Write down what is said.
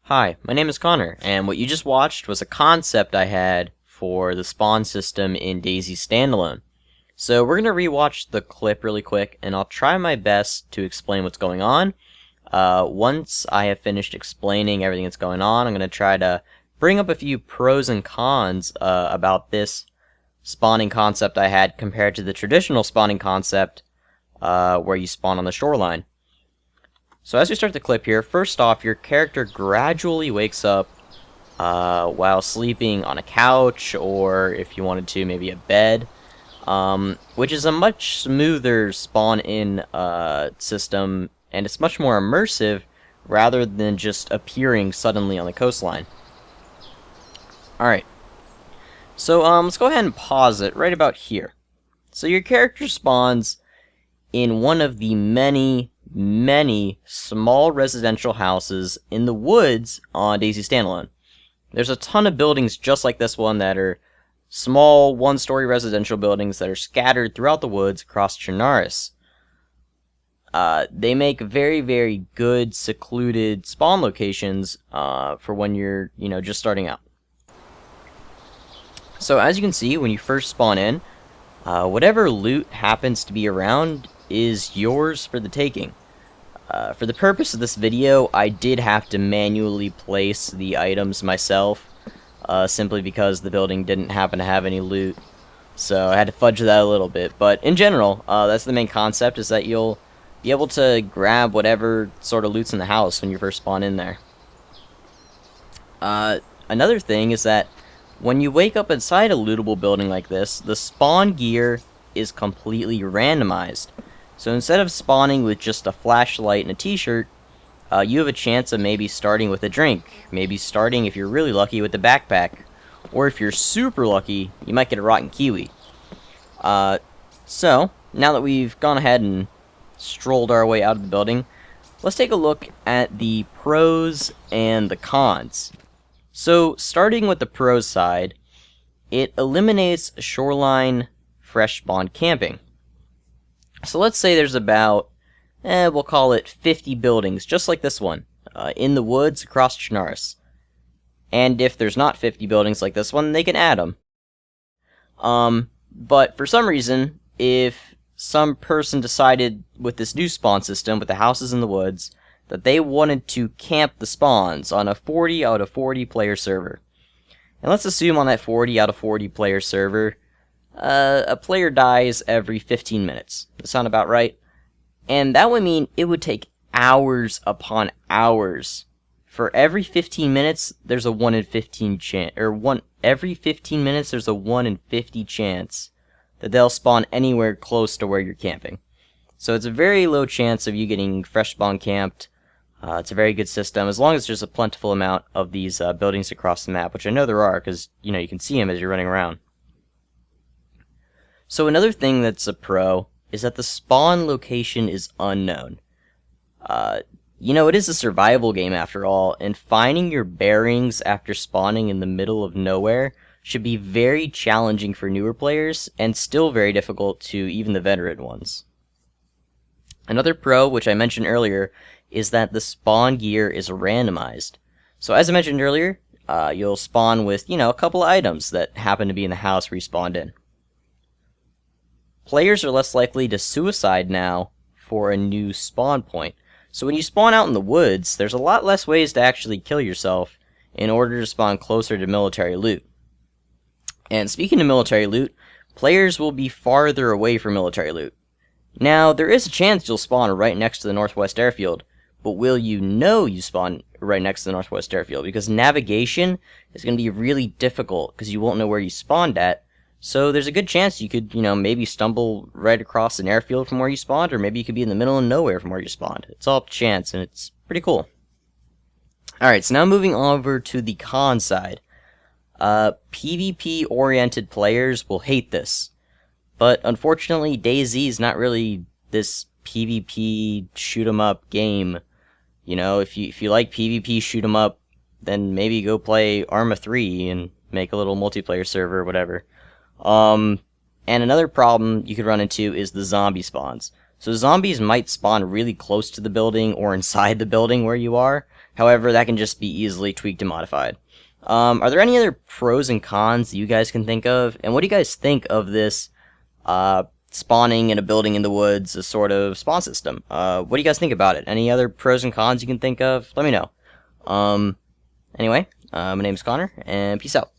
Hi, my name is Connor, and what you just watched was a concept I had for the spawn system in DayZ Standalone. So we're going to rewatch the clip really quick, and I'll try my best to explain what's going on. Once I have finished explaining everything that's going on, I'm going to try to bring up a few pros and cons about this spawning concept I had compared to the traditional spawning concept where you spawn on the shoreline. So as we start the clip here, first off, your character gradually wakes up while sleeping on a couch, or if you wanted to, maybe a bed, which is a much smoother spawn-in system, and it's much more immersive rather than just appearing suddenly on the coastline. Alright, so let's go ahead and pause it right about here. So your character spawns in one of the many small residential houses in the woods on DayZ Standalone. There's a ton of buildings just like this one that are small one-story residential buildings that are scattered throughout the woods across Chernarus. They make very good secluded spawn locations for when you're, just starting out. So as you can see, when you first spawn in, whatever loot happens to be around is yours for the taking. For the purpose of this video, I did have to manually place the items myself, simply because the building didn't happen to have any loot, so I had to fudge that a little bit. But in general, that's the main concept, is that you'll be able to grab whatever sort of loot's in the house when you first spawn in there. Another thing is that when you wake up inside a lootable building like this, the spawn gear is completely randomized. So instead of spawning with just a flashlight and a t-shirt, you have a chance of maybe starting with a drink, maybe starting, if you're really lucky, with a backpack, or if you're super lucky, you might get a rotten kiwi. So, now that we've gone ahead and strolled our way out of the building, let's take a look at the pros and the cons. So, starting with the pros side, it eliminates shoreline fresh spawn camping. So let's say there's about, we'll call it 50 buildings, just like this one, in the woods across Chernarus. And if there's not 50 buildings like this one, they can add them. But for some reason, if some person decided with this new spawn system, with the houses in the woods, that they wanted to camp the spawns on a 40 out of 40 player server. And let's assume on that 40 out of 40 player server, a player dies every 15 minutes. Does that sound about right? And that would mean it would take hours upon hours. For every 15 minutes, there's a 1 in 15 chance, every 15 minutes there's a 1 in 50 chance that they'll spawn anywhere close to where you're camping. So it's a very low chance of you getting fresh spawn camped. It's a very good system, as long as there's a plentiful amount of these buildings across the map, which I know there are, because, you can see them as you're running around. So another thing that's a pro is that the spawn location is unknown. It is a survival game after all, and finding your bearings after spawning in the middle of nowhere should be very challenging for newer players, and still very difficult to even the veteran ones. Another pro, which I mentioned earlier, is that the spawn gear is randomized. So as I mentioned earlier, you'll spawn with, a couple of items that happen to be in the house where you spawned in. Players are less likely to suicide now for a new spawn point. So when you spawn out in the woods, there's a lot less ways to actually kill yourself in order to spawn closer to military loot. And speaking of military loot, players will be farther away from military loot. Now, there is a chance you'll spawn right next to the Northwest Airfield, but will you know you spawn right next to the Northwest Airfield? Because navigation is going to be really difficult, because you won't know where you spawned at. So there's a good chance you could, maybe stumble right across an airfield from where you spawned, or maybe you could be in the middle of nowhere from where you spawned. It's all up to chance, and it's pretty cool. Alright, so now moving over to the con side. PvP-oriented players will hate this. But unfortunately, DayZ is not really this PvP shoot-'em-up game. If you like PvP shoot-'em up, then maybe go play Arma 3 and make a little multiplayer server or whatever. And another problem you could run into is the zombie spawns. So zombies might spawn really close to the building or inside the building where you are, However, that can just be easily tweaked and modified. Are there any other pros and cons that you guys can think of? And what do you guys think of this spawning in a building in the woods, a sort of spawn system? What do you guys think about it? Any other pros and cons you can think of? Let me know. Anyway, my name is Connor, and peace out.